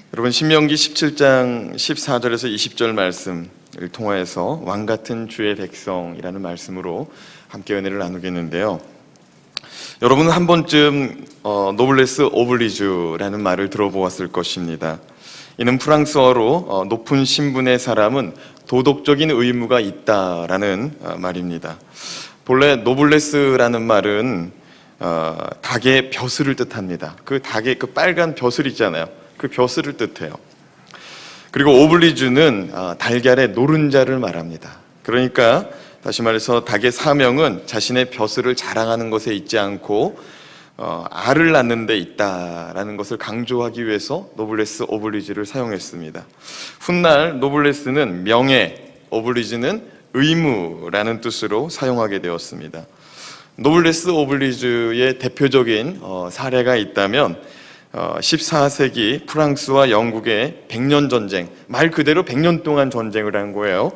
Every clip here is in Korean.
여러분, 신명기 17장 14절에서 20절 말씀을 통하여서 왕같은 주의 백성이라는 말씀으로 함께 은혜를 나누겠는데요. 여러분은 한 번쯤 노블레스 오블리주라는 말을 들어보았을 것입니다. 이는 프랑스어로 높은 신분의 사람은 도덕적인 의무가 있다라는 말입니다. 본래 노블레스라는 말은 닭의 벼슬을 뜻합니다. 그 닭의 그 빨간 벼슬 있잖아요. 그 벼슬을 뜻해요. 그리고 오블리주는 달걀의 노른자를 말합니다. 그러니까 다시 말해서 닭의 사명은 자신의 벼슬을 자랑하는 것에 있지 않고 알을 낳는 데 있다라는 것을 강조하기 위해서 노블레스 오블리주를 사용했습니다. 훗날 노블레스는 명예, 오블리주는 의무라는 뜻으로 사용하게 되었습니다. 노블레스 오블리주의 대표적인 사례가 있다면 14세기 프랑스와 영국의 100년 전쟁, 말 그대로 100년 동안 전쟁을 한 거예요.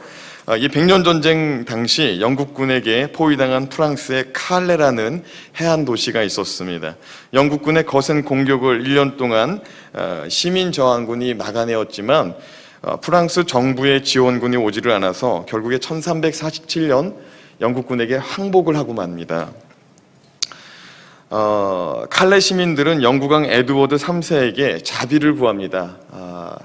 이 100년 전쟁 당시 영국군에게 포위당한 프랑스의 칼레라는 해안 도시가 있었습니다. 영국군의 거센 공격을 1년 동안 시민 저항군이 막아내었지만 프랑스 정부의 지원군이 오지를 않아서 결국에 1347년 영국군에게 항복을 하고 맙니다. 칼레 시민들은 영국왕 에드워드 3세에게 자비를 구합니다.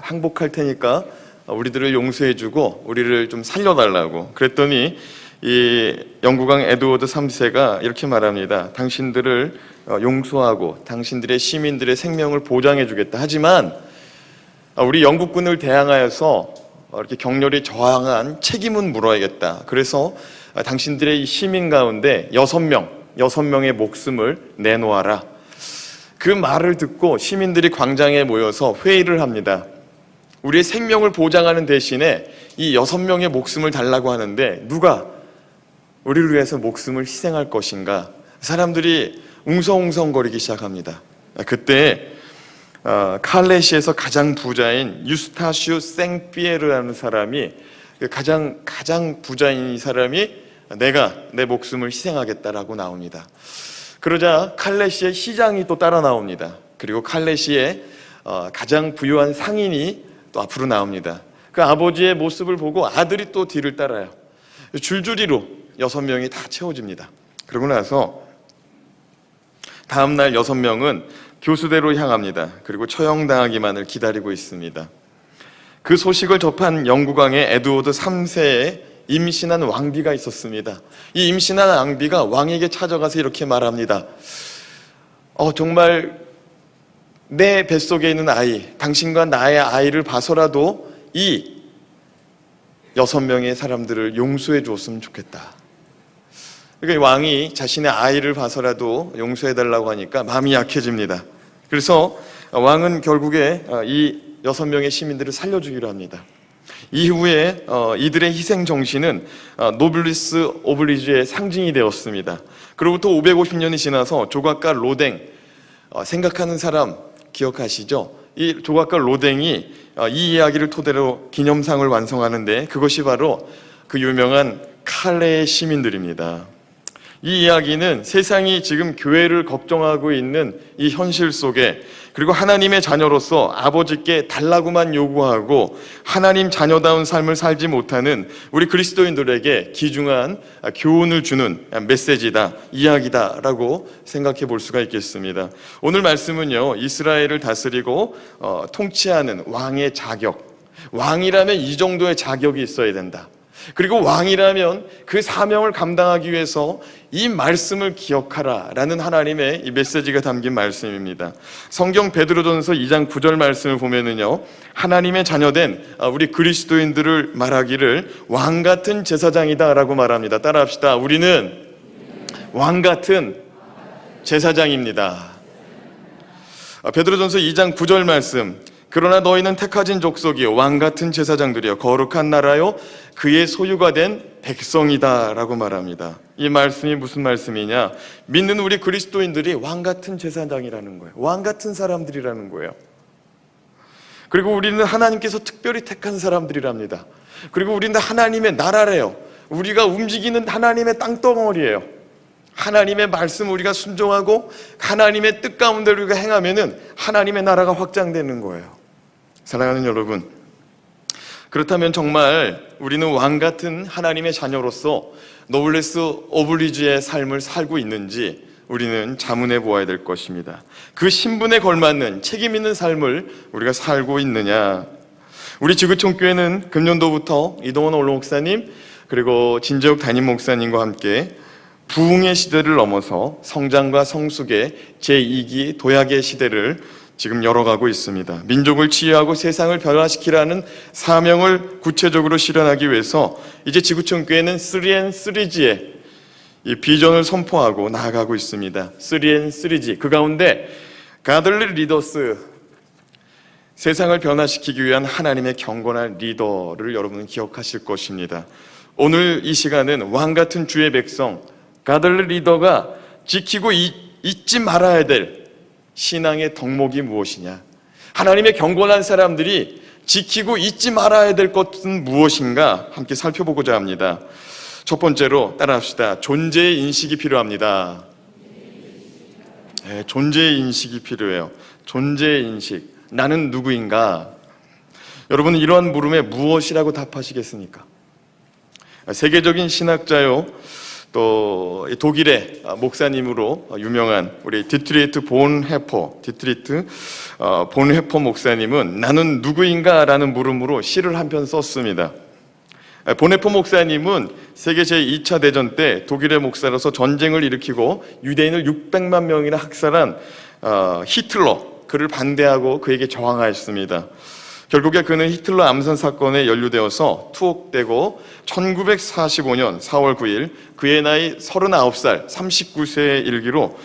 항복할 테니까 우리들을 용서해주고 우리를 좀 살려달라고. 그랬더니 이 영국왕 에드워드 3세가 이렇게 말합니다. 당신들을 용서하고 당신들의 시민들의 생명을 보장해주겠다. 하지만 우리 영국군을 대항하여서 이렇게 격렬히 저항한 책임은 물어야겠다. 그래서 당신들의 이 시민 가운데 6명의 목숨을 내놓아라. 그 말을 듣고 시민들이 광장에 모여서 회의를 합니다. 우리의 생명을 보장하는 대신에 이 6명의 목숨을 달라고 하는데 누가 우리를 위해서 목숨을 희생할 것인가? 사람들이 웅성웅성거리기 시작합니다. 그때 칼레시에서 가장 부자인 유스타슈 생피에르라는 사람이 가장 부자인 이 사람이 내가 내 목숨을 희생하겠다라고 나옵니다. 그러자 칼레시의 시장이 또 따라 나옵니다. 그리고 칼레시의 가장 부유한 상인이 또 앞으로 나옵니다. 그 아버지의 모습을 보고 아들이 또 뒤를 따라요. 줄줄이로 6명이 다 채워집니다. 그러고 나서 다음날 6명은 교수대로 향합니다. 그리고 처형당하기만을 기다리고 있습니다. 그 소식을 접한 영국왕의 에드워드 3세의 임신한 왕비가 있었습니다. 이 임신한 왕비가 왕에게 찾아가서 이렇게 말합니다. 정말 내 뱃속에 있는 아이, 당신과 나의 아이를 봐서라도 이 6명의 사람들을 용서해 주었으면 좋겠다. 그러니까 왕이 자신의 아이를 봐서라도 용서해달라고 하니까 마음이 약해집니다. 그래서 왕은 결국에 이 6명의 시민들을 살려주기로 합니다. 이후에 이들의 희생 정신은 노블리스 오블리주의 상징이 되었습니다. 그로부터 550년이 지나서 조각가 로댕, 생각하는 사람 기억하시죠? 이 조각가 로댕이 이 이야기를 토대로 기념상을 완성하는데 그것이 바로 그 유명한 칼레의 시민들입니다. 이 이야기는 세상이 지금 교회를 걱정하고 있는 이 현실 속에, 그리고 하나님의 자녀로서 아버지께 달라고만 요구하고 하나님 자녀다운 삶을 살지 못하는 우리 그리스도인들에게 귀중한 교훈을 주는 메시지다, 이야기다라고 생각해 볼 수가 있겠습니다. 오늘 말씀은요, 이스라엘을 다스리고 통치하는 왕의 자격, 왕이라면 이 정도의 자격이 있어야 된다. 그리고 왕이라면 그 사명을 감당하기 위해서 이 말씀을 기억하라 라는 하나님의 이 메시지가 담긴 말씀입니다. 성경 베드로전서 2장 9절 말씀을 보면은요, 하나님의 자녀된 우리 그리스도인들을 말하기를 왕같은 제사장이다 라고 말합니다. 따라합시다. 우리는 왕같은 제사장입니다. 베드로전서 2장 9절 말씀, 그러나 너희는 택하진 족속이요 왕같은 제사장들이요 거룩한 나라요 그의 소유가 된 백성이다 라고 말합니다. 이 말씀이 무슨 말씀이냐? 믿는 우리 그리스도인들이 왕같은 제사장이라는 거예요. 왕같은 사람들이라는 거예요. 그리고 우리는 하나님께서 특별히 택한 사람들이랍니다. 그리고 우리는 하나님의 나라래요. 우리가 움직이는 하나님의 땅덩어리예요. 하나님의 말씀 우리가 순종하고 하나님의 뜻 가운데 우리가 행하면은 하나님의 나라가 확장되는 거예요. 사랑하는 여러분, 그렇다면 정말 우리는 왕 같은 하나님의 자녀로서 노블레스 오블리주의 삶을 살고 있는지 우리는 자문해 보아야 될 것입니다. 그 신분에 걸맞는 책임 있는 삶을 우리가 살고 있느냐. 우리 지구촌교회는 금년도부터 이동원 원로 목사님 그리고 진재욱 담임 목사님과 함께 부흥의 시대를 넘어서 성장과 성숙의 제2기 도약의 시대를 지금 열어가고 있습니다. 민족을 치유하고 세상을 변화시키라는 사명을 구체적으로 실현하기 위해서 이제 지구촌교회는 3N3G의 이 비전을 선포하고 나아가고 있습니다. 3N3G, 그 가운데 가들리 리더스, 세상을 변화시키기 위한 하나님의 경건한 리더를 여러분은 기억하실 것입니다. 오늘 이 시간은 왕같은 주의 백성, 가들리 리더가 지키고 잊지 말아야 될 신앙의 덕목이 무엇이냐? 하나님의 경건한 사람들이 지키고 잊지 말아야 될 것은 무엇인가? 함께 살펴보고자 합니다. 첫 번째로 따라합시다. 존재의 인식이 필요합니다. 네, 존재의 인식이 필요해요. 존재의 인식. 나는 누구인가? 여러분은 이러한 물음에 무엇이라고 답하시겠습니까? 세계적인 신학자요, 또 독일의 목사님으로 유명한 우리 디트리히트 본헤퍼 목사님은 나는 누구인가라는 물음으로 시를 한 편 썼습니다. 본헤퍼 목사님은 세계 제2차 대전 때 독일의 목사로서 전쟁을 일으키고 유대인을 600만 명이나 학살한 히틀러, 그를 반대하고 그에게 저항하였습니다. 결국에 그는 히틀러 암살 사건에 연루되어서 투옥되고 1945년 4월 9일 그의 나이 39살 39세의 일기로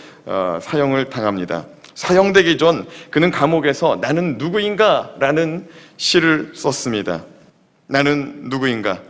사형을 당합니다. 사형되기 전 그는 감옥에서 나는 누구인가? 라는 시를 썼습니다. 나는 누구인가?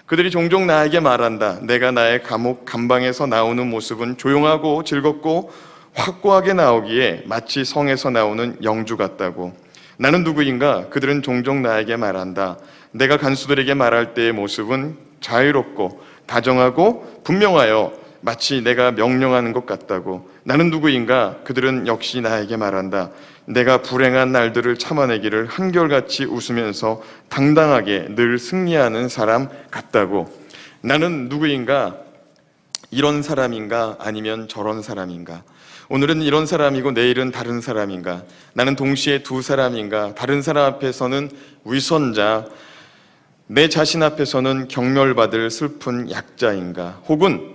그들이 종종 나에게 말한다. 내가 나의 감옥 감방에서 나오는 모습은 조용하고 즐겁고 확고하게 나오기에 마치 성에서 나오는 영주 같다고. 나는 누구인가? 그들은 종종 나에게 말한다. 내가 간수들에게 말할 때의 모습은 자유롭고 다정하고 분명하여 마치 내가 명령하는 것 같다고. 나는 누구인가? 그들은 역시 나에게 말한다. 내가 불행한 날들을 참아내기를 한결같이 웃으면서 당당하게 늘 승리하는 사람 같다고. 나는 누구인가? 이런 사람인가? 아니면 저런 사람인가? 오늘은 이런 사람이고 내일은 다른 사람인가? 나는 동시에 두 사람인가? 다른 사람 앞에서는 위선자, 내 자신 앞에서는 경멸받을 슬픈 약자인가? 혹은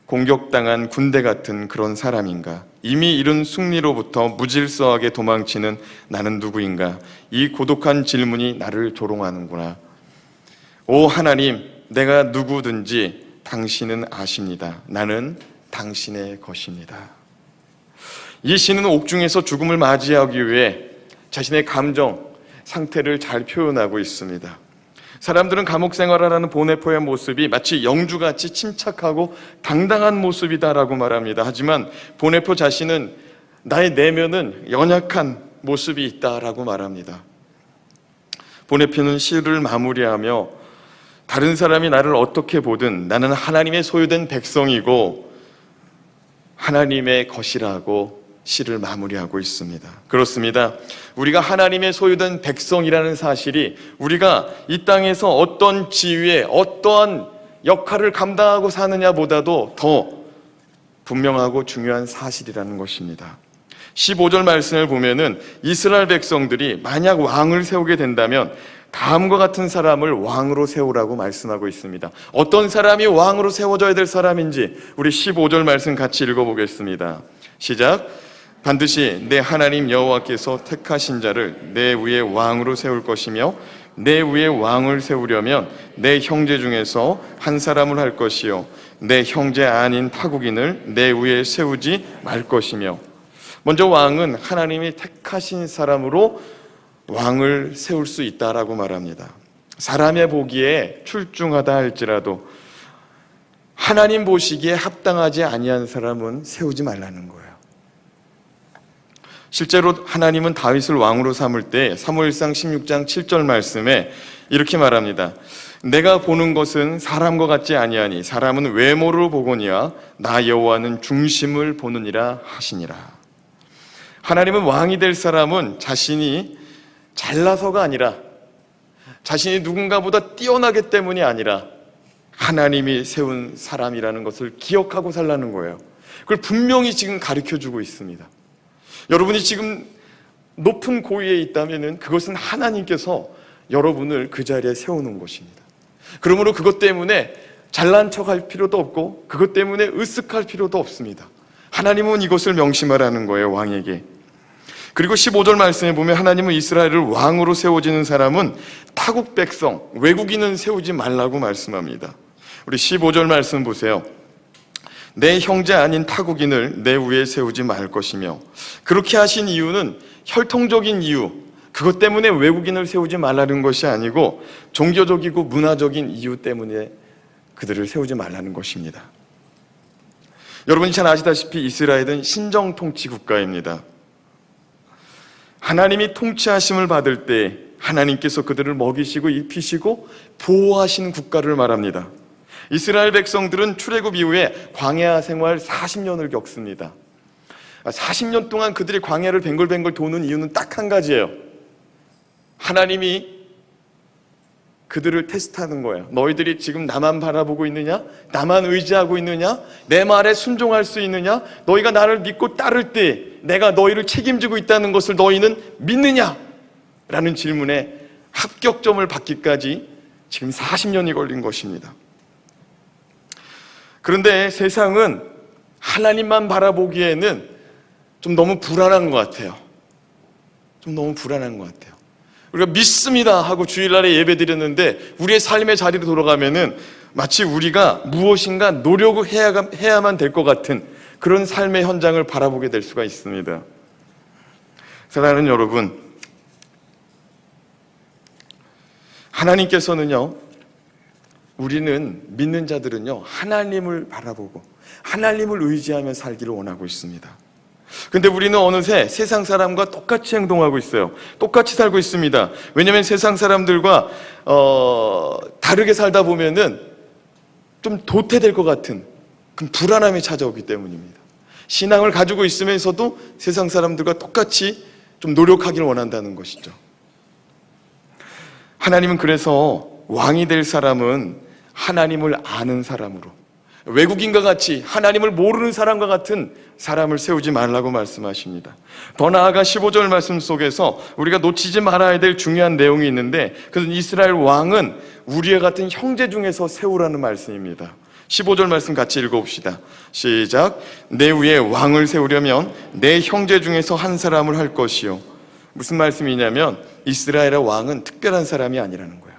공격당한 군대 같은 그런 사람인가? 이미 이룬 승리로부터 무질서하게 도망치는 나는 누구인가? 이 고독한 질문이 나를 조롱하는구나. 오 하나님, 내가 누구든지 당신은 아십니다. 나는 당신의 것입니다. 이 시는 옥중에서 죽음을 맞이하기 위해 자신의 감정, 상태를 잘 표현하고 있습니다. 사람들은 감옥 생활하는 보네포의 모습이 마치 영주같이 침착하고 당당한 모습이다라고 말합니다. 하지만 보네포 자신은 나의 내면은 연약한 모습이 있다라고 말합니다. 보네포는 시를 마무리하며 다른 사람이 나를 어떻게 보든 나는 하나님의 소유된 백성이고 하나님의 것이라고 시를 마무리하고 있습니다. 그렇습니다. 우리가 하나님의 소유된 백성이라는 사실이 우리가 이 땅에서 어떤 지위에 어떠한 역할을 감당하고 사느냐보다도 더 분명하고 중요한 사실이라는 것입니다. 15절 말씀을 보면은 이스라엘 백성들이 만약 왕을 세우게 된다면 다음과 같은 사람을 왕으로 세우라고 말씀하고 있습니다. 어떤 사람이 왕으로 세워져야 될 사람인지 우리 15절 말씀 같이 읽어보겠습니다. 시작. 반드시 내 하나님 여호와께서 택하신 자를 내 위에 왕으로 세울 것이며 내 위에 왕을 세우려면 내 형제 중에서 한 사람을 할 것이요 내 형제 아닌 타국인을 내 위에 세우지 말 것이며. 먼저 왕은 하나님이 택하신 사람으로 왕을 세울 수 있다라고 말합니다. 사람의 보기에 출중하다 할지라도 하나님 보시기에 합당하지 아니한 사람은 세우지 말라는 거예요. 실제로 하나님은 다윗을 왕으로 삼을 때 사무엘상 16장 7절 말씀에 이렇게 말합니다. 내가 보는 것은 사람과 같지 아니하니 사람은 외모를 보거니와 나 여호와는 중심을 보느니라 하시니라. 하나님은 왕이 될 사람은 자신이 잘나서가 아니라 자신이 누군가보다 뛰어나기 때문이 아니라 하나님이 세운 사람이라는 것을 기억하고 살라는 거예요. 그걸 분명히 지금 가르쳐주고 있습니다. 여러분이 지금 높은 고위에 있다면 그것은 하나님께서 여러분을 그 자리에 세우는 것입니다. 그러므로 그것 때문에 잘난 척할 필요도 없고 그것 때문에 으쓱할 필요도 없습니다. 하나님은 이것을 명심하라는 거예요, 왕에게. 그리고 15절 말씀에 보면 하나님은 이스라엘을 왕으로 세워지는 사람은 타국 백성, 외국인은 세우지 말라고 말씀합니다. 우리 15절 말씀 보세요. 내 형제 아닌 타국인을 내 위에 세우지 말 것이며, 그렇게 하신 이유는 혈통적인 이유, 그것 때문에 외국인을 세우지 말라는 것이 아니고 종교적이고 문화적인 이유 때문에 그들을 세우지 말라는 것입니다. 여러분이 잘 아시다시피 이스라엘은 신정 통치 국가입니다. 하나님이 통치하심을 받을 때 하나님께서 그들을 먹이시고 입히시고 보호하시는 국가를 말합니다. 이스라엘 백성들은 출애굽 이후에 광야 생활 40년을 겪습니다. 40년 동안 그들이 광야를 뱅글뱅글 도는 이유는 딱 한 가지예요. 하나님이 그들을 테스트하는 거예요. 너희들이 지금 나만 바라보고 있느냐? 나만 의지하고 있느냐? 내 말에 순종할 수 있느냐? 너희가 나를 믿고 따를 때 내가 너희를 책임지고 있다는 것을 너희는 믿느냐? 라는 질문에 합격점을 받기까지 지금 40년이 걸린 것입니다. 그런데 세상은 하나님만 바라보기에는 좀 너무 불안한 것 같아요. 좀 너무 불안한 것 같아요. 우리가 믿습니다 하고 주일날에 예배 드렸는데 우리의 삶의 자리로 돌아가면은 마치 우리가 무엇인가 노력을 해야만 될 것 같은 그런 삶의 현장을 바라보게 될 수가 있습니다. 사랑하는 여러분, 하나님께서는요, 우리는 믿는 자들은요, 하나님을 바라보고 하나님을 의지하며 살기를 원하고 있습니다. 근데 우리는 어느새 세상 사람과 똑같이 행동하고 있어요. 똑같이 살고 있습니다. 왜냐하면 세상 사람들과 다르게 살다 보면은 좀 도태될 것 같은 그 불안함이 찾아오기 때문입니다. 신앙을 가지고 있으면서도 세상 사람들과 똑같이 좀 노력하기를 원한다는 것이죠. 하나님은 그래서 왕이 될 사람은 하나님을 아는 사람으로, 외국인과 같이 하나님을 모르는 사람과 같은 사람을 세우지 말라고 말씀하십니다. 더 나아가 15절 말씀 속에서 우리가 놓치지 말아야 될 중요한 내용이 있는데, 그것은 이스라엘 왕은 우리와 같은 형제 중에서 세우라는 말씀입니다. 15절 말씀 같이 읽어봅시다. 시작. 내 위에 왕을 세우려면 내 형제 중에서 한 사람을 할 것이요. 무슨 말씀이냐면 이스라엘의 왕은 특별한 사람이 아니라는 거예요.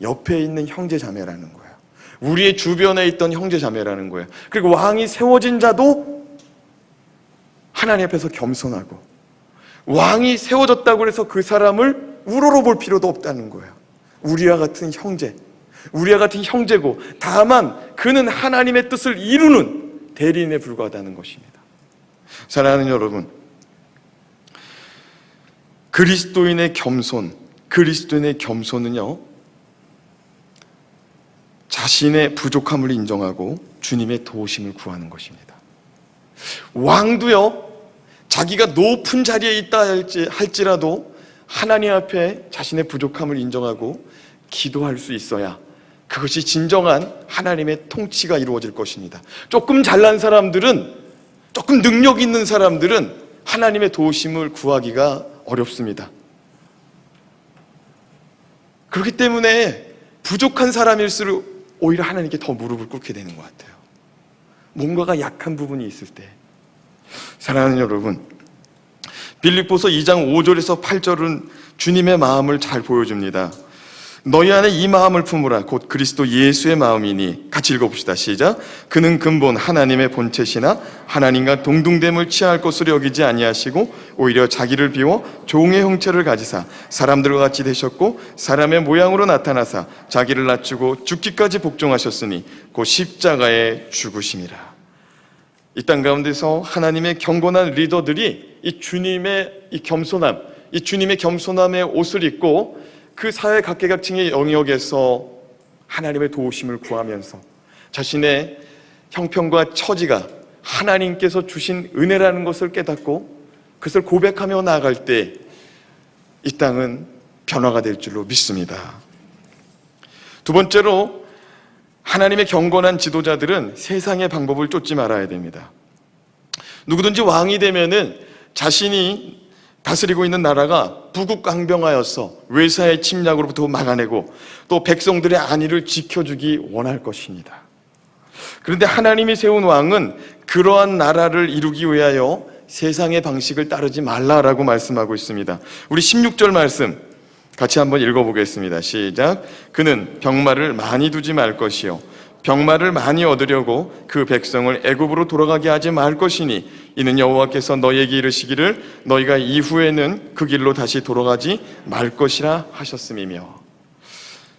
옆에 있는 형제 자매라는 거예요. 우리의 주변에 있던 형제 자매라는 거예요. 그리고 왕이 세워진 자도 하나님 앞에서 겸손하고, 왕이 세워졌다고 해서 그 사람을 우러러 볼 필요도 없다는 거예요. 우리와 같은 형제, 우리와 같은 형제고, 다만 그는 하나님의 뜻을 이루는 대리인에 불과하다는 것입니다. 사랑하는 여러분, 그리스도인의 겸손은요, 자신의 부족함을 인정하고 주님의 도우심을 구하는 것입니다. 왕도요, 자기가 높은 자리에 있다 할지라도 하나님 앞에 자신의 부족함을 인정하고 기도할 수 있어야 그것이 진정한 하나님의 통치가 이루어질 것입니다. 조금 잘난 사람들은, 조금 능력 있는 사람들은 하나님의 도우심을 구하기가 어렵습니다. 그렇기 때문에 부족한 사람일수록 오히려 하나님께 더 무릎을 꿇게 되는 것 같아요. 뭔가가 약한 부분이 있을 때. 사랑하는 여러분, 빌립보서 2장 5절에서 8절은 주님의 마음을 잘 보여줍니다. 너희 안에 이 마음을 품으라. 곧 그리스도 예수의 마음이니. 같이 읽어봅시다. 시작. 그는 근본 하나님의 본체시나 하나님과 동등됨을 취할 것으로 여기지 아니하시고 오히려 자기를 비워 종의 형체를 가지사 사람들과 같이 되셨고 사람의 모양으로 나타나사 자기를 낮추고 죽기까지 복종하셨으니 곧 십자가에 죽으심이라. 이 땅 가운데서 하나님의 경건한 리더들이 이 주님의 이 겸손함, 이 주님의 겸손함의 옷을 입고 그 사회 각계각층의 영역에서 하나님의 도우심을 구하면서 자신의 형편과 처지가 하나님께서 주신 은혜라는 것을 깨닫고 그것을 고백하며 나아갈 때 이 땅은 변화가 될 줄로 믿습니다. 두 번째로, 하나님의 경건한 지도자들은 세상의 방법을 쫓지 말아야 됩니다. 누구든지 왕이 되면은 자신이 다스리고 있는 나라가 부국강병하여서 외사의 침략으로부터 막아내고 또 백성들의 안위를 지켜주기 원할 것입니다. 그런데 하나님이 세운 왕은 그러한 나라를 이루기 위하여 세상의 방식을 따르지 말라라고 말씀하고 있습니다. 우리 16절 말씀 같이 한번 읽어보겠습니다. 시작. 그는 병마를 많이 두지 말 것이요 병마를 많이 얻으려고 그 백성을 애굽으로 돌아가게 하지 말 것이니 이는 여호와께서 너희에게 이르시기를 너희가 이후에는 그 길로 다시 돌아가지 말 것이라 하셨음이며.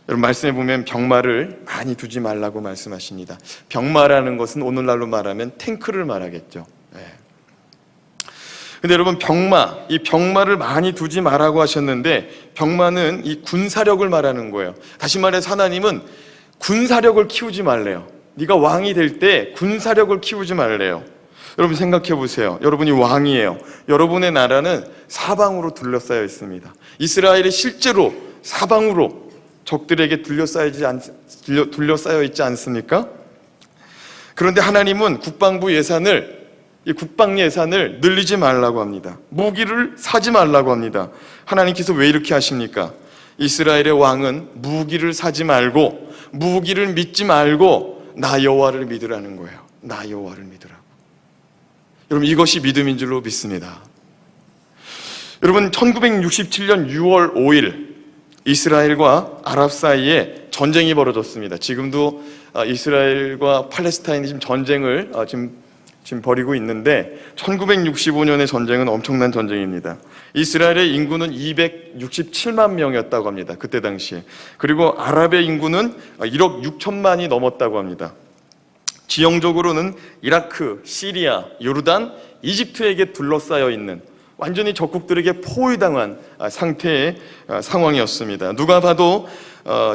여러분, 말씀해 보면 병마를 많이 두지 말라고 말씀하십니다. 병마라는 것은 오늘날로 말하면 탱크를 말하겠죠. 근데 여러분, 이 병마를 많이 두지 말라고 하셨는데, 병마는 이 군사력을 말하는 거예요. 다시 말해서 하나님은 군사력을 키우지 말래요. 네가 왕이 될 때 군사력을 키우지 말래요. 여러분 생각해 보세요. 여러분이 왕이에요. 여러분의 나라는 사방으로 둘러싸여 있습니다. 이스라엘이 실제로 사방으로 적들에게 둘러싸여 있지 않습니까? 그런데 하나님은 국방부 예산을, 이 국방 예산을 늘리지 말라고 합니다. 무기를 사지 말라고 합니다. 하나님께서 왜 이렇게 하십니까? 이스라엘의 왕은 무기를 사지 말고, 무기를 믿지 말고 나 여호와를 믿으라는 거예요. 나 여호와를 믿으라고. 여러분, 이것이 믿음인 줄로 믿습니다. 여러분, 1967년 6월 5일 이스라엘과 아랍 사이에 전쟁이 벌어졌습니다. 지금도 이스라엘과 팔레스타인이 지금 전쟁을 지금 벌이고 있는데, 1965년의 전쟁은 엄청난 전쟁입니다. 이스라엘의 인구는 267만 명이었다고 합니다. 그때 당시에. 그리고 아랍의 인구는 1억 6천만이 넘었다고 합니다. 지형적으로는 이라크, 시리아, 요르단, 이집트에게 둘러싸여 있는 완전히 적국들에게 포위당한 상태의 상황이었습니다. 누가 봐도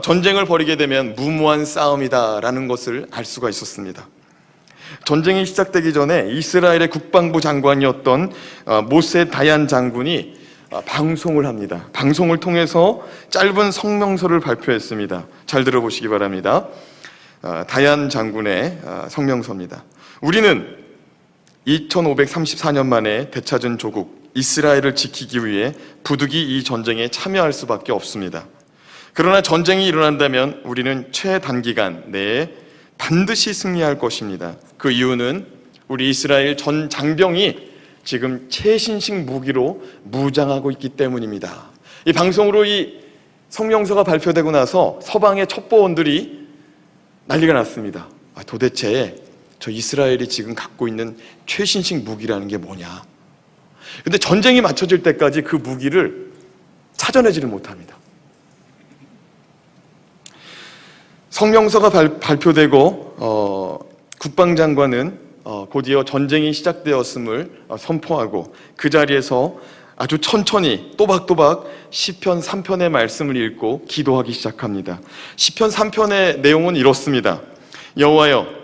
전쟁을 벌이게 되면 무모한 싸움이다라는 것을 알 수가 있었습니다. 전쟁이 시작되기 전에 이스라엘의 국방부 장관이었던 모세 다얀 장군이 방송을 합니다. 방송을 통해서 짧은 성명서를 발표했습니다. 잘 들어보시기 바랍니다. 다얀 장군의 성명서입니다. 우리는 2534년 만에 되찾은 조국 이스라엘을 지키기 위해 부득이 이 전쟁에 참여할 수밖에 없습니다. 그러나 전쟁이 일어난다면 우리는 최단기간 내에 반드시 승리할 것입니다. 그 이유는 우리 이스라엘 전 장병이 지금 최신식 무기로 무장하고 있기 때문입니다. 이 방송으로 이 성명서가 발표되고 나서 서방의 첩보원들이 난리가 났습니다. 도대체 저 이스라엘이 지금 갖고 있는 최신식 무기라는 게 뭐냐. 근데 전쟁이 맞춰질 때까지 그 무기를 찾아내지를 못합니다. 성명서가 발표되고 국방장관은 곧이어 전쟁이 시작되었음을 선포하고 그 자리에서 아주 천천히 또박또박 시편 3편의 말씀을 읽고 기도하기 시작합니다. 시편 3편의 내용은 이렇습니다. 여호와여,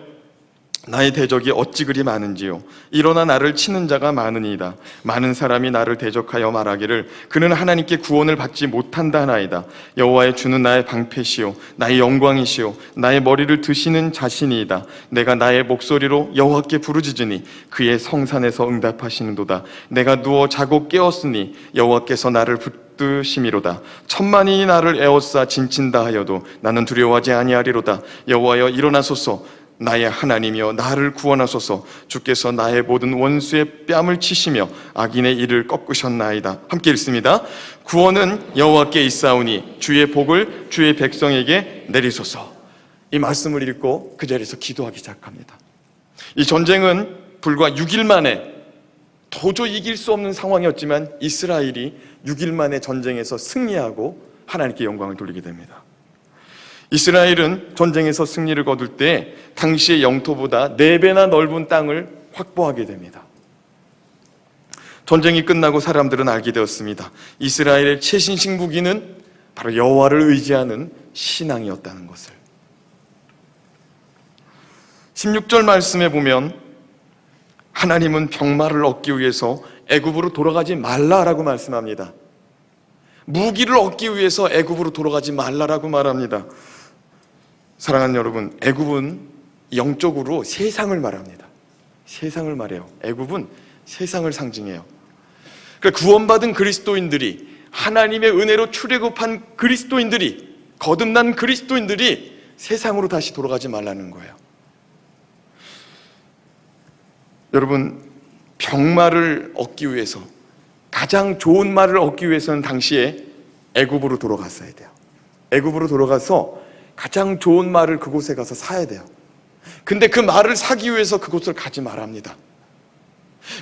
나의 대적이 어찌 그리 많은지요. 일어나 나를 치는 자가 많으니이다. 많은 사람이 나를 대적하여 말하기를 그는 하나님께 구원을 받지 못한다 하나이다. 여호와의 주는 나의 방패시요 나의 영광이시요 나의 머리를 드시는 자신이이다. 내가 나의 목소리로 여호와께 부르짖으니 그의 성산에서 응답하시는도다. 내가 누워 자고 깨었으니 여호와께서 나를 붙드심이로다. 천만인이 나를 에워싸 진친다 하여도 나는 두려워하지 아니하리로다. 여호와여, 일어나소서. 나의 하나님이여, 나를 구원하소서. 주께서 나의 모든 원수의 뺨을 치시며 악인의 이를 꺾으셨나이다. 함께 읽습니다. 구원은 여호와께 있사오니 주의 복을 주의 백성에게 내리소서. 이 말씀을 읽고 그 자리에서 기도하기 시작합니다. 이 전쟁은 불과 6일 만에, 도저히 이길 수 없는 상황이었지만 이스라엘이 6일 만에 전쟁에서 승리하고 하나님께 영광을 돌리게 됩니다. 이스라엘은 전쟁에서 승리를 거둘 때 당시의 영토보다 4배나 넓은 땅을 확보하게 됩니다. 전쟁이 끝나고 사람들은 알게 되었습니다. 이스라엘의 최신식 무기는 바로 여호와를 의지하는 신앙이었다는 것을. 16절 말씀에 보면 하나님은 병마를 얻기 위해서 애굽으로 돌아가지 말라라고 말씀합니다. 무기를 얻기 위해서 애굽으로 돌아가지 말라라고 말합니다. 사랑하는 여러분, 애굽은 영적으로 세상을 말합니다. 세상을 말해요. 애굽은 세상을 상징해요. 그러니까 구원받은 그리스도인들이, 하나님의 은혜로 출애굽한 그리스도인들이, 거듭난 그리스도인들이 세상으로 다시 돌아가지 말라는 거예요. 여러분, 병마를 얻기 위해서, 가장 좋은 말을 얻기 위해서는 당시에 애굽으로 돌아갔어야 돼요. 애굽으로 돌아가서 가장 좋은 말을 그곳에 가서 사야 돼요. 근데 그 말을 사기 위해서 그곳을 가지 말합니다.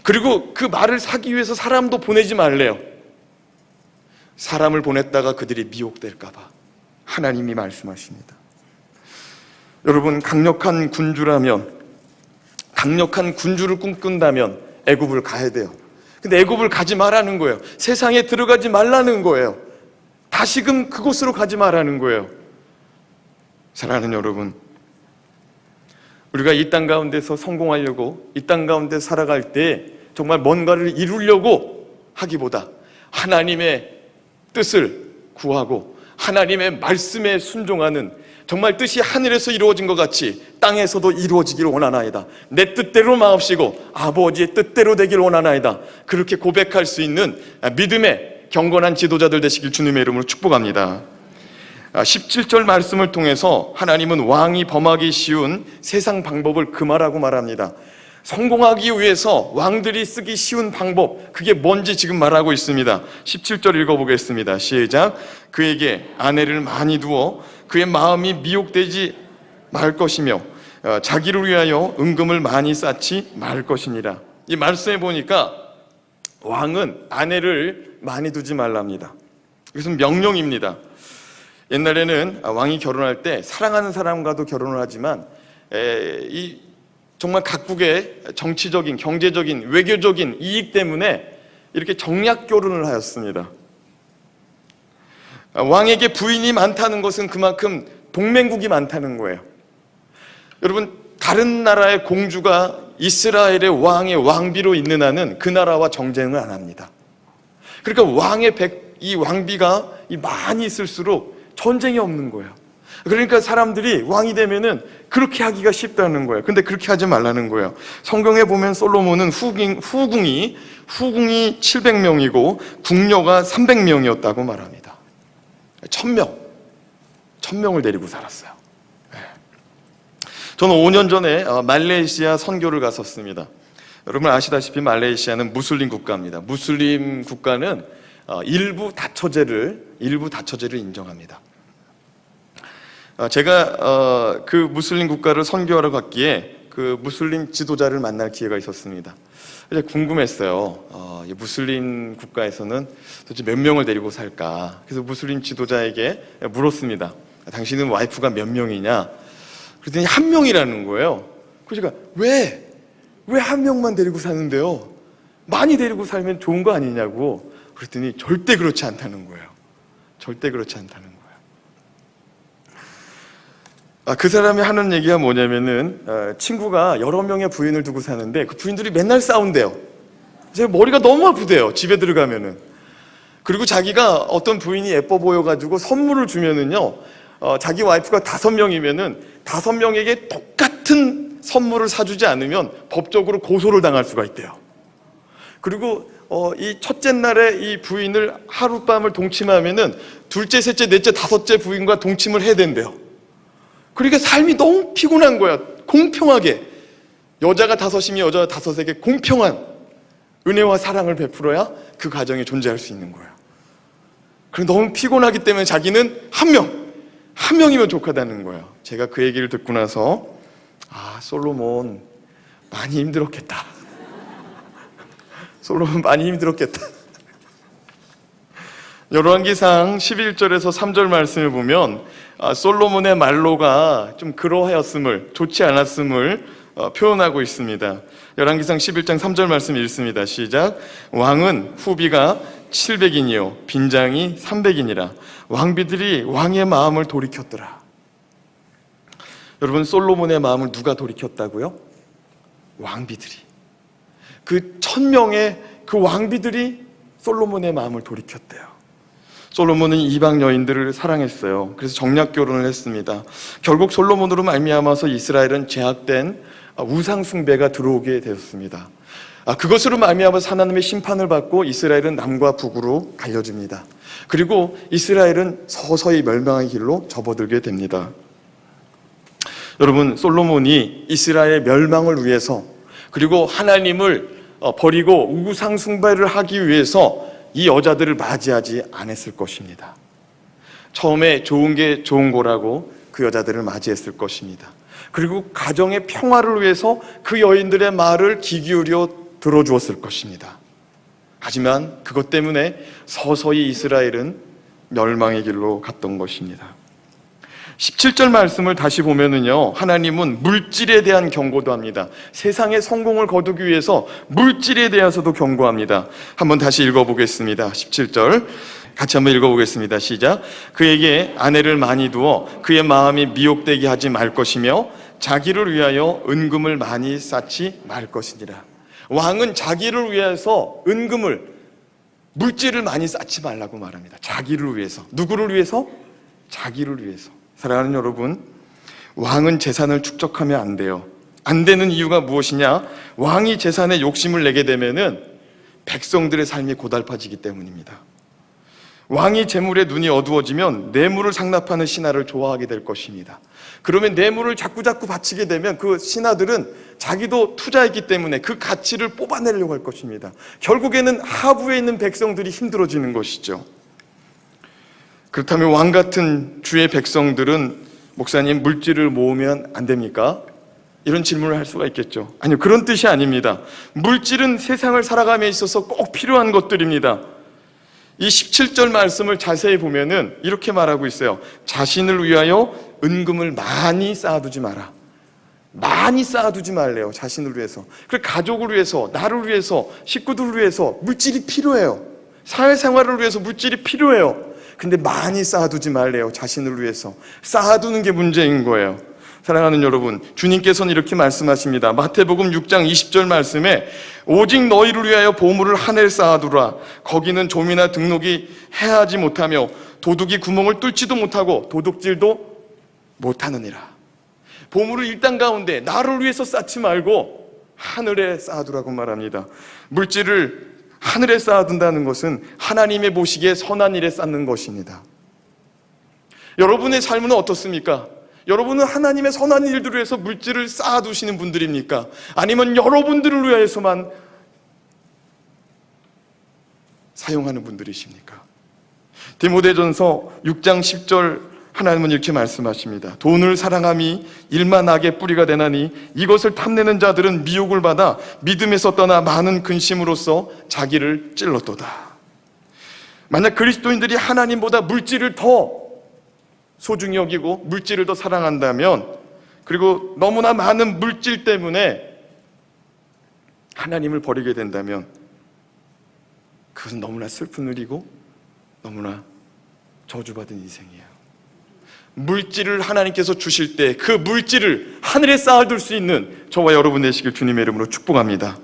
그리고 그 말을 사기 위해서 사람도 보내지 말래요. 사람을 보냈다가 그들이 미혹될까 봐 하나님이 말씀하십니다. 여러분, 강력한 군주라면, 강력한 군주를 꿈꾼다면 애굽을 가야 돼요. 근데 애굽을 가지 말라는 거예요. 세상에 들어가지 말라는 거예요. 다시금 그곳으로 가지 말라는 거예요. 사랑하는 여러분, 우리가 이 땅 가운데서 성공하려고, 이 땅 가운데 살아갈 때 정말 뭔가를 이루려고 하기보다 하나님의 뜻을 구하고 하나님의 말씀에 순종하는, 정말 뜻이 하늘에서 이루어진 것 같이 땅에서도 이루어지기를 원하나이다. 내 뜻대로 마옵시고 아버지의 뜻대로 되길 원하나이다. 그렇게 고백할 수 있는 믿음의 경건한 지도자들 되시길 주님의 이름으로 축복합니다. 17절 말씀을 통해서 하나님은 왕이 범하기 쉬운 세상 방법을 금하라고 말합니다. 성공하기 위해서 왕들이 쓰기 쉬운 방법, 그게 뭔지 지금 말하고 있습니다. 17절 읽어보겠습니다. 시작. 그에게 아내를 많이 두어 그의 마음이 미혹되지 말 것이며 자기를 위하여 은금을 많이 쌓지 말 것이니라. 이 말씀에 보니까 왕은 아내를 많이 두지 말랍니다. 이것은 명령입니다. 옛날에는 왕이 결혼할 때 사랑하는 사람과도 결혼을 하지만 정말 각국의 정치적인, 경제적인, 외교적인 이익 때문에 이렇게 정략 결혼을 하였습니다. 왕에게 부인이 많다는 것은 그만큼 동맹국이 많다는 거예요. 여러분, 다른 나라의 공주가 이스라엘의 왕의 왕비로 있는 한은 그 나라와 정쟁을 안 합니다. 그러니까 이 왕비가 많이 있을수록 전쟁이 없는 거예요. 그러니까 사람들이 왕이 되면은 그렇게 하기가 쉽다는 거예요. 근데 그렇게 하지 말라는 거예요. 성경에 보면 솔로몬은 후궁이 700명이고 궁녀가 300명이었다고 말합니다. 1000명을 데리고 살았어요. 저는 5년 전에 말레이시아 선교를 갔었습니다. 여러분 아시다시피 말레이시아는 무슬림 국가입니다. 무슬림 국가는 일부 다처제를 인정합니다. 제가 그 무슬림 국가를 선교하러 갔기에 그 무슬림 지도자를 만날 기회가 있었습니다. 궁금했어요. 이 무슬림 국가에서는 도대체 몇 명을 데리고 살까? 그래서 무슬림 지도자에게 물었습니다. 당신은 와이프가 몇 명이냐? 그랬더니 한 명이라는 거예요. 그래서 제가 왜 한 명만 데리고 사는데요? 많이 데리고 살면 좋은 거 아니냐고. 그랬더니 절대 그렇지 않다는 거예요. 절대 그렇지 않다는 거예요. 그 사람이 하는 얘기가 뭐냐면은 친구가 여러 명의 부인을 두고 사는데 그 부인들이 맨날 싸운대요. 제가 머리가 너무 아프대요. 집에 들어가면은. 그리고 자기가 어떤 부인이 예뻐 보여가지고 선물을 주면은요, 자기 와이프가 5명이면은 5명에게 똑같은 선물을 사주지 않으면 법적으로 고소를 당할 수가 있대요. 그리고 이 첫째 날에 이 부인을 하룻밤을 동침하면은 둘째, 셋째, 넷째, 5째 부인과 동침을 해야 된대요. 그러니까 삶이 너무 피곤한 거야. 공평하게 여자가 5이면 여자가 5에게 공평한 은혜와 사랑을 베풀어야 그 가정이 존재할 수 있는 거야. 그럼 너무 피곤하기 때문에 자기는 한 명이면 족하다는 거예요. 제가 그 얘기를 듣고 나서 솔로몬 많이 힘들었겠다. 솔로몬 많이 힘들었겠다. 열왕기상 11절에서 3절 말씀을 보면 솔로몬의 말로가 좀 그러하였음을, 좋지 않았음을 표현하고 있습니다. 열왕기상 11장 3절 말씀 읽습니다. 시작. 왕은 후비가 700인이요 빈장이 300이니라. 왕비들이 왕의 마음을 돌이켰더라. 여러분, 솔로몬의 마음을 누가 돌이켰다고요? 왕비들이. 그 1000명의 그 왕비들이 솔로몬의 마음을 돌이켰대요. 솔로몬은 이방 여인들을 사랑했어요. 그래서 정략 결혼을 했습니다. 결국 솔로몬으로 말미암아서 이스라엘은 제약된 우상 숭배가 들어오게 되었습니다. 그것으로 말미암아서 하나님의 심판을 받고 이스라엘은 남과 북으로 갈려집니다. 그리고 이스라엘은 서서히 멸망의 길로 접어들게 됩니다. 여러분, 솔로몬이 이스라엘의 멸망을 위해서, 그리고 하나님을 버리고 우상 숭배를 하기 위해서 이 여자들을 맞이하지 않았을 것입니다. 처음에 좋은 게 좋은 거라고 그 여자들을 맞이했을 것입니다. 그리고 가정의 평화를 위해서 그 여인들의 말을 귀 기울여 들어주었을 것입니다. 하지만 그것 때문에 서서히 이스라엘은 멸망의 길로 갔던 것입니다. 17절 말씀을 다시 보면은요, 하나님은 물질에 대한 경고도 합니다. 세상의 성공을 거두기 위해서 물질에 대해서도 경고합니다. 한번 다시 읽어보겠습니다. 17절 같이 한번 읽어보겠습니다. 시작. 그에게 아내를 많이 두어 그의 마음이 미혹되게 하지 말 것이며 자기를 위하여 은금을 많이 쌓지 말 것이니라. 왕은 자기를 위해서 은금을, 물질을 많이 쌓지 말라고 말합니다. 자기를 위해서. 누구를 위해서? 자기를 위해서. 사랑하는 여러분, 왕은 재산을 축적하면 안 돼요. 안 되는 이유가 무엇이냐? 왕이 재산에 욕심을 내게 되면은 백성들의 삶이 고달파지기 때문입니다. 왕이 재물에 눈이 어두워지면 뇌물을 상납하는 신하를 좋아하게 될 것입니다. 그러면 뇌물을 자꾸 바치게 되면 그 신하들은 자기도 투자했기 때문에 그 가치를 뽑아내려고 할 것입니다. 결국에는 하부에 있는 백성들이 힘들어지는 것이죠. 그렇다면 왕 같은 주의 백성들은 목사님, 물질을 모으면 안 됩니까? 이런 질문을 할 수가 있겠죠. 아니요, 그런 뜻이 아닙니다. 물질은 세상을 살아감에 있어서 꼭 필요한 것들입니다. 이 17절 말씀을 자세히 보면은 이렇게 말하고 있어요. 자신을 위하여 은금을 많이 쌓아두지 마라. 많이 쌓아두지 말래요. 자신을 위해서. 그리고 가족을 위해서, 나를 위해서, 식구들을 위해서 물질이 필요해요. 사회생활을 위해서 물질이 필요해요. 근데 많이 쌓아두지 말래요. 자신을 위해서. 쌓아두는 게 문제인 거예요. 사랑하는 여러분, 주님께서는 이렇게 말씀하십니다. 마태복음 6장 20절 말씀에 오직 너희를 위하여 보물을 하늘 쌓아두라. 거기는 좀이나 등록이 해하지 못하며 도둑이 구멍을 뚫지도 못하고 도둑질도 못하느니라. 보물을 일단 가운데 나를 위해서 쌓지 말고 하늘에 쌓아두라고 말합니다. 물질을 하늘에 쌓아둔다는 것은 하나님의 보시기에 선한 일에 쌓는 것입니다. 여러분의 삶은 어떻습니까? 여러분은 하나님의 선한 일들을 위해서 물질을 쌓아두시는 분들입니까? 아니면 여러분들을 위해서만 사용하는 분들이십니까? 디모데전서 6장 10절 하나님은 이렇게 말씀하십니다. 돈을 사랑함이 일만 악의 뿌리가 되나니 이것을 탐내는 자들은 미혹을 받아 믿음에서 떠나 많은 근심으로써 자기를 찔렀도다. 만약 그리스도인들이 하나님보다 물질을 더 소중히 여기고 물질을 더 사랑한다면, 그리고 너무나 많은 물질 때문에 하나님을 버리게 된다면 그것은 너무나 슬픈 일이고 너무나 저주받은 인생이에요. 물질을 하나님께서 주실 때 그 물질을 하늘에 쌓아둘 수 있는 저와 여러분 되시길 주님의 이름으로 축복합니다.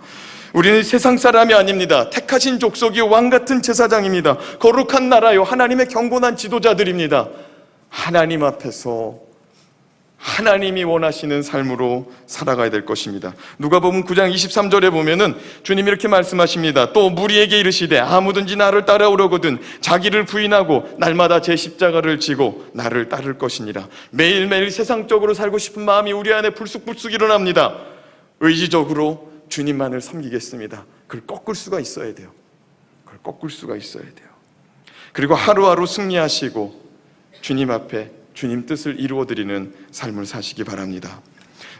우리는 세상 사람이 아닙니다. 택하신 족속이요 왕같은 제사장입니다. 거룩한 나라요 하나님의 경건한 지도자들입니다. 하나님 앞에서 하나님이 원하시는 삶으로 살아가야 될 것입니다. 누가복음 9장 23절에 보면은 주님이 이렇게 말씀하십니다. 또 무리에게 이르시되 아무든지 나를 따라오려거든 자기를 부인하고 날마다 제 십자가를 지고 나를 따를 것이니라. 매일매일 세상적으로 살고 싶은 마음이 우리 안에 불쑥불쑥 일어납니다. 의지적으로 주님만을 섬기겠습니다. 그걸 꺾을 수가 있어야 돼요. 그걸 꺾을 수가 있어야 돼요. 그리고 하루하루 승리하시고 주님 앞에 주님 뜻을 이루어드리는 삶을 사시기 바랍니다.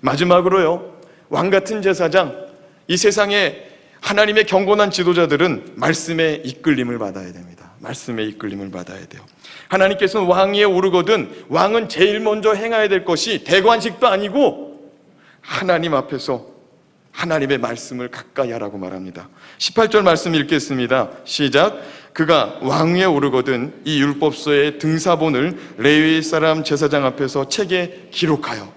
마지막으로요, 왕같은 제사장, 이 세상에 하나님의 경건한 지도자들은 말씀의 이끌림을 받아야 됩니다. 말씀의 이끌림을 받아야 돼요. 하나님께서는 왕 위에 오르거든 왕은 제일 먼저 행해야 될 것이 대관식도 아니고 하나님 앞에서 하나님의 말씀을 가까이 하라고 말합니다. 18절 말씀 읽겠습니다. 시작. 그가 왕 위에 오르거든 이 율법서의 등사본을 레위 사람 제사장 앞에서 책에 기록하여.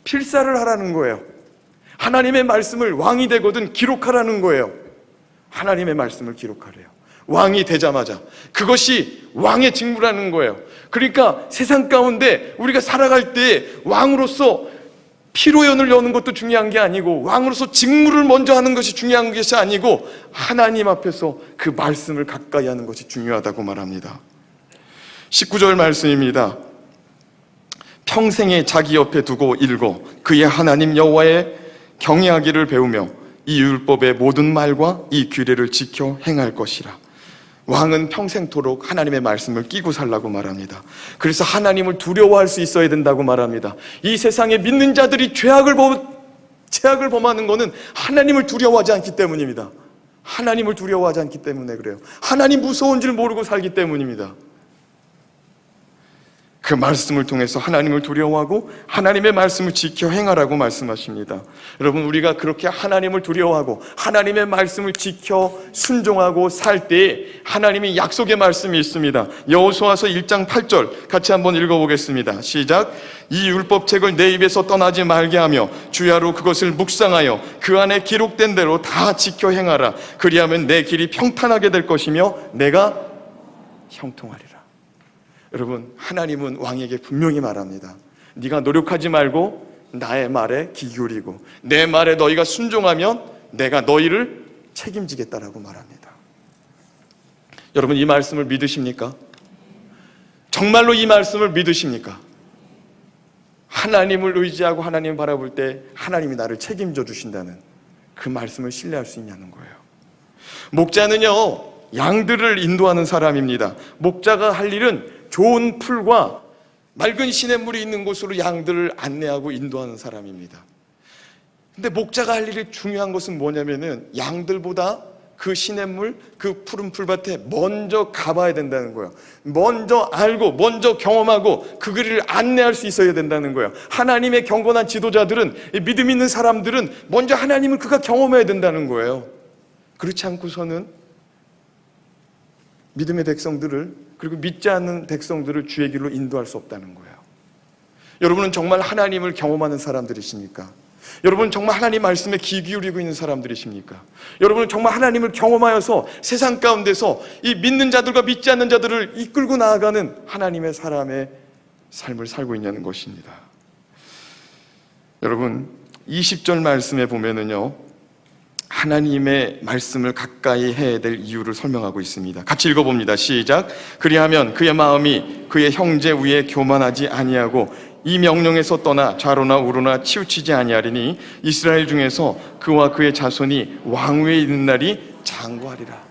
필사를 하라는 거예요. 하나님의 말씀을 왕이 되거든 기록하라는 거예요. 하나님의 말씀을 기록하래요. 왕이 되자마자. 그것이 왕의 직무라는 거예요. 그러니까 세상 가운데 우리가 살아갈 때 왕으로서 피로연을 여는 것도 중요한 게 아니고, 왕으로서 직무를 먼저 하는 것이 중요한 것이 아니고, 하나님 앞에서 그 말씀을 가까이 하는 것이 중요하다고 말합니다. 19절 말씀입니다. 평생에 자기 옆에 두고 읽어 그의 하나님 여호와의 경외하기를 배우며 이 율법의 모든 말과 이 규례를 지켜 행할 것이라. 왕은 평생토록 하나님의 말씀을 끼고 살라고 말합니다. 그래서 하나님을 두려워할 수 있어야 된다고 말합니다. 이 세상에 믿는 자들이 죄악을 범하는 것은 하나님을 두려워하지 않기 때문입니다. 하나님을 두려워하지 않기 때문에 그래요. 하나님 무서운 줄 모르고 살기 때문입니다. 그 말씀을 통해서 하나님을 두려워하고 하나님의 말씀을 지켜 행하라고 말씀하십니다. 여러분, 우리가 그렇게 하나님을 두려워하고 하나님의 말씀을 지켜 순종하고 살 때 하나님이 약속의 말씀이 있습니다. 여호수아서 1장 8절 같이 한번 읽어보겠습니다. 시작. 이 율법책을 내 입에서 떠나지 말게 하며 주야로 그것을 묵상하여 그 안에 기록된 대로 다 지켜 행하라. 그리하면 내 길이 평탄하게 될 것이며 내가 형통하리라. 여러분, 하나님은 왕에게 분명히 말합니다. 네가 노력하지 말고 나의 말에 귀 기울이고 내 말에 너희가 순종하면 내가 너희를 책임지겠다라고 말합니다. 여러분, 이 말씀을 믿으십니까? 정말로 이 말씀을 믿으십니까? 하나님을 의지하고 하나님을 바라볼 때 하나님이 나를 책임져 주신다는 그 말씀을 신뢰할 수 있냐는 거예요. 목자는요, 양들을 인도하는 사람입니다. 목자가 할 일은 좋은 풀과 맑은 시냇물이 있는 곳으로 양들을 안내하고 인도하는 사람입니다. 근데 목자가 할 일이 중요한 것은 뭐냐면은 양들보다 그 시냇물, 그 푸른 풀밭에 먼저 가봐야 된다는 거예요. 먼저 알고, 먼저 경험하고 그 길을 안내할 수 있어야 된다는 거예요. 하나님의 경건한 지도자들은, 믿음 있는 사람들은 먼저 하나님을 그가 경험해야 된다는 거예요. 그렇지 않고서는 믿음의 백성들을, 그리고 믿지 않는 백성들을 주의 길로 인도할 수 없다는 거예요. 여러분은 정말 하나님을 경험하는 사람들이십니까? 여러분은 정말 하나님 말씀에 귀 기울이고 있는 사람들이십니까? 여러분은 정말 하나님을 경험하여서 세상 가운데서 이 믿는 자들과 믿지 않는 자들을 이끌고 나아가는 하나님의 사람의 삶을 살고 있냐는 것입니다. 여러분, 20절 말씀에 보면은요, 하나님의 말씀을 가까이 해야 될 이유를 설명하고 있습니다. 같이 읽어봅니다. 시작. 그리하면 그의 마음이 그의 형제 위에 교만하지 아니하고 이 명령에서 떠나 좌로나 우로나 치우치지 아니하리니 이스라엘 중에서 그와 그의 자손이 왕위에 있는 날이 장구하리라.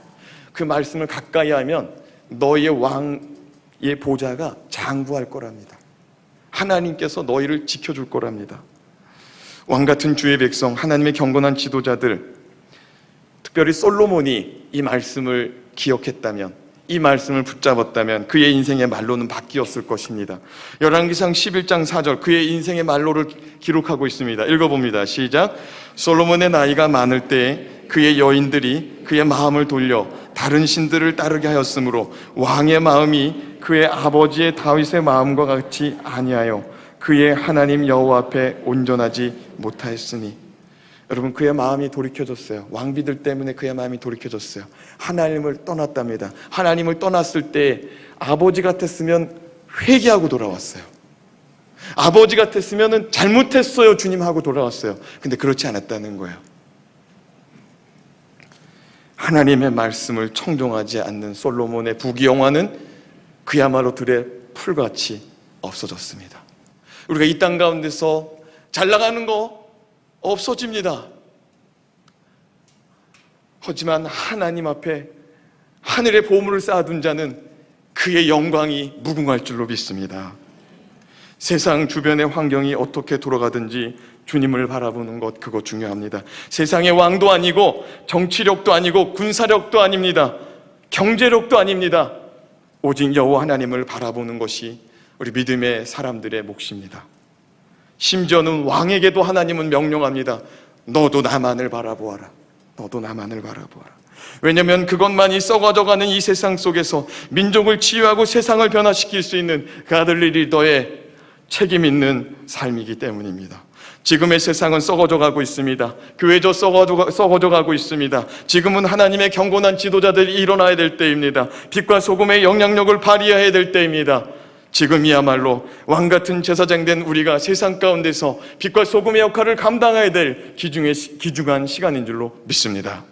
그 말씀을 가까이 하면 너희의 왕의 보좌가 장구할 거랍니다. 하나님께서 너희를 지켜줄 거랍니다. 왕같은 주의 백성, 하나님의 경건한 지도자들, 특별히 솔로몬이 이 말씀을 기억했다면, 이 말씀을 붙잡았다면 그의 인생의 말로는 바뀌었을 것입니다. 열왕기상 11장 4절 그의 인생의 말로를 기록하고 있습니다. 읽어봅니다. 시작. 솔로몬의 나이가 많을 때 그의 여인들이 그의 마음을 돌려 다른 신들을 따르게 하였으므로 왕의 마음이 그의 아버지의 다윗의 마음과 같이 아니하여 그의 하나님 여호와 앞에 온전하지 못하였으니. 여러분, 그의 마음이 돌이켜졌어요. 왕비들 때문에 그의 마음이 돌이켜졌어요. 하나님을 떠났답니다. 하나님을 떠났을 때 아버지 같았으면 회개하고 돌아왔어요. 아버지 같았으면 잘못했어요 주님 하고 돌아왔어요. 근데 그렇지 않았다는 거예요. 하나님의 말씀을 청종하지 않는 솔로몬의 부귀영화는 그야말로 들의 풀같이 없어졌습니다. 우리가 이 땅 가운데서 잘 나가는 거 없어집니다. 하지만 하나님 앞에 하늘의 보물을 쌓아둔 자는 그의 영광이 무궁할 줄로 믿습니다. 세상 주변의 환경이 어떻게 돌아가든지 주님을 바라보는 것, 그거 중요합니다. 세상의 왕도 아니고 정치력도 아니고 군사력도 아닙니다. 경제력도 아닙니다. 오직 여호와 하나님을 바라보는 것이 우리 믿음의 사람들의 몫입니다. 심지어는 왕에게도 하나님은 명령합니다. 너도 나만을 바라보아라. 너도 나만을 바라보아라. 왜냐하면 그것만이 썩어져가는 이 세상 속에서 민족을 치유하고 세상을 변화시킬 수 있는 그 아들 리더의 책임 있는 삶이기 때문입니다. 지금의 세상은 썩어져 가고 있습니다. 교회도 썩어져 가고 있습니다. 지금은 하나님의 경건한 지도자들이 일어나야 될 때입니다. 빛과 소금의 영향력을 발휘해야 될 때입니다. 지금이야말로 왕같은 제사장 된 우리가 세상 가운데서 빛과 소금의 역할을 감당해야 될 귀중한 시간인 줄로 믿습니다.